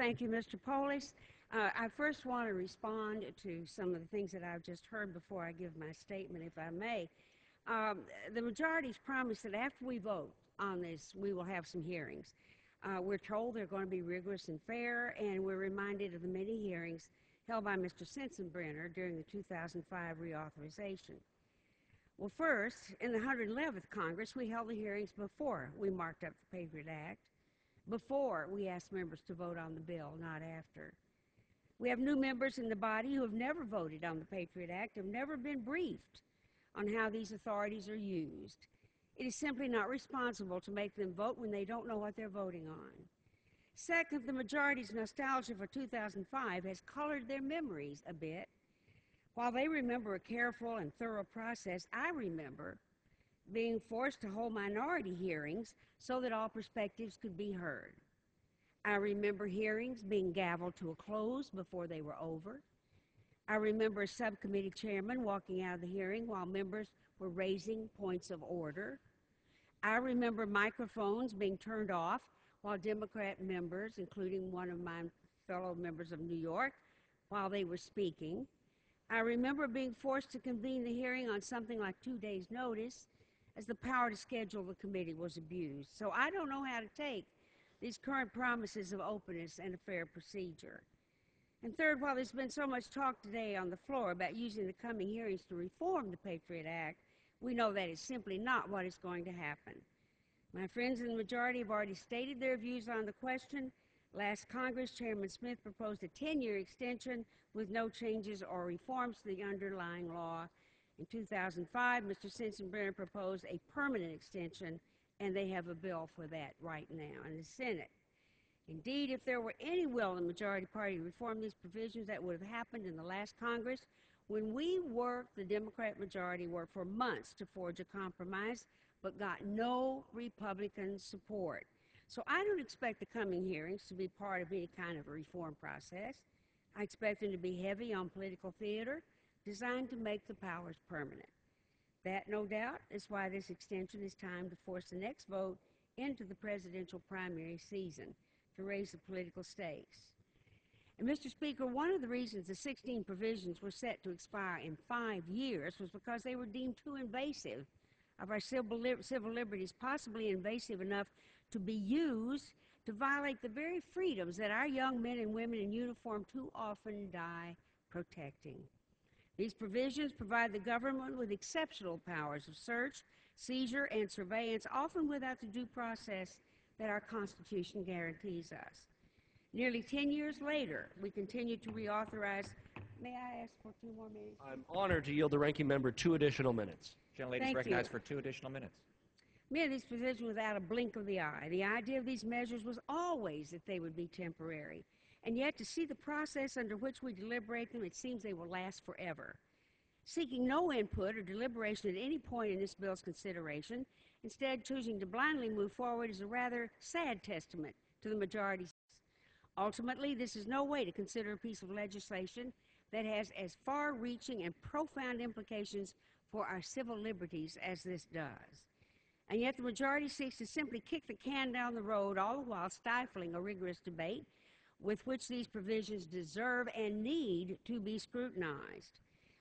thank you, Mr. Polis. I first want to respond to some of the things that I've just heard before I give my statement, if I may. The majority's promised that after we vote on this, we will have some hearings. We're told they're going to be rigorous and fair, and we're reminded of the many hearings held by Mr. Sensenbrenner during the 2005 reauthorization. Well, first, in the 111th Congress, we held the hearings before we marked up the Patriot Act, before we asked members to vote on the bill, not after. We have new members in the body who have never voted on the Patriot Act, have never been briefed on how these authorities are used. It is simply not responsible to make them vote when they don't know what they're voting on. Second, the majority's nostalgia for 2005 has colored their memories a bit. While they remember a careful and thorough process, I remember being forced to hold minority hearings so that all perspectives could be heard. I remember hearings being gavelled to a close before they were over. I remember a subcommittee chairman walking out of the hearing while members were raising points of order. I remember microphones being turned off while Democrat members, including one of my fellow members of New York, while they were speaking. I remember being forced to convene the hearing on something like 2 days' notice, as the power to schedule the committee was abused. So I don't know how to take these current promises of openness and a fair procedure. And third, while there's been so much talk today on the floor about using the coming hearings to reform the Patriot Act, we know that is simply not what is going to happen. My friends in the majority have already stated their views on the question. Last Congress, Chairman Smith proposed a 10-year extension with no changes or reforms to the underlying law. In 2005, Mr. Sensenbrenner proposed a permanent extension, and they have a bill for that right now in the Senate. Indeed, if there were any will in the majority party to reform these provisions, that would have happened in the last Congress. When we worked, the Democrat majority worked for months to forge a compromise, but got no Republican support. So I don't expect the coming hearings to be part of any kind of a reform process. I expect them to be heavy on political theater, designed to make the powers permanent. That, no doubt, is why this extension is timed to force the next vote into the presidential primary season, to raise the political stakes. And Mr. Speaker, one of the reasons the 16 provisions were set to expire in 5 years was because they were deemed too invasive of our civil liberties, possibly invasive enough to be used to violate the very freedoms that our young men and women in uniform too often die protecting. These provisions provide the government with exceptional powers of search, seizure, and surveillance, often without the due process that our Constitution guarantees us. Nearly 10 years later, we continue to reauthorize. May I ask for 2 more minutes? I'm honored to yield the ranking member 2 additional minutes. Gentlelady is recognized for 2 additional minutes. Many of these provisions without a blink of the eye. The idea of these measures was always that they would be temporary. And yet, to see the process under which we deliberate them, it seems they will last forever. Seeking no input or deliberation at any point in this bill's consideration, instead choosing to blindly move forward, is a rather sad testament to the majority's. Ultimately, this is no way to consider a piece of legislation that has as far-reaching and profound implications for our civil liberties as this does. And yet the majority seeks to simply kick the can down the road, all the while stifling a rigorous debate with which these provisions deserve and need to be scrutinized.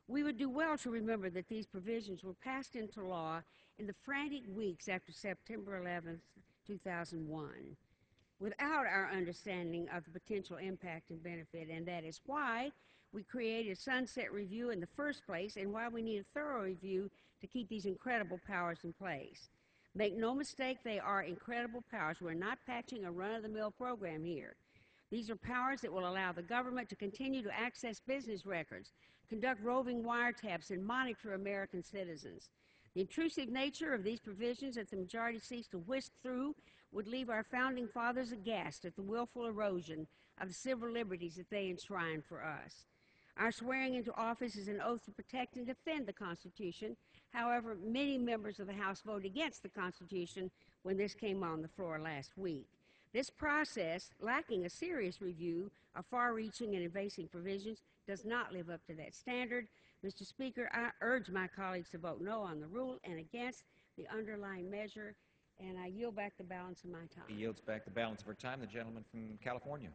We would do well to remember that these provisions were passed into law in the frantic weeks after September 11, 2001, without our understanding of the potential impact and benefit, and that is why we created a sunset review in the first place and why we need a thorough review to keep these incredible powers in place. Make no mistake, they are incredible powers. We're not patching a run-of-the-mill program here. These are powers that will allow the government to continue to access business records, conduct roving wiretaps, and monitor American citizens. The intrusive nature of these provisions that the majority seeks to whisk through would leave our founding fathers aghast at the willful erosion of the civil liberties that they enshrined for us. Our swearing into office is an oath to protect and defend the Constitution. However, many members of the House voted against the Constitution when this came on the floor last week. This process, lacking a serious review of far-reaching and invasive provisions, does not live up to that standard. Mr. Speaker, I urge my colleagues to vote no on the rule and against the underlying measure, and I yield back the balance of my time. He yields back the balance of her time. The gentleman from California.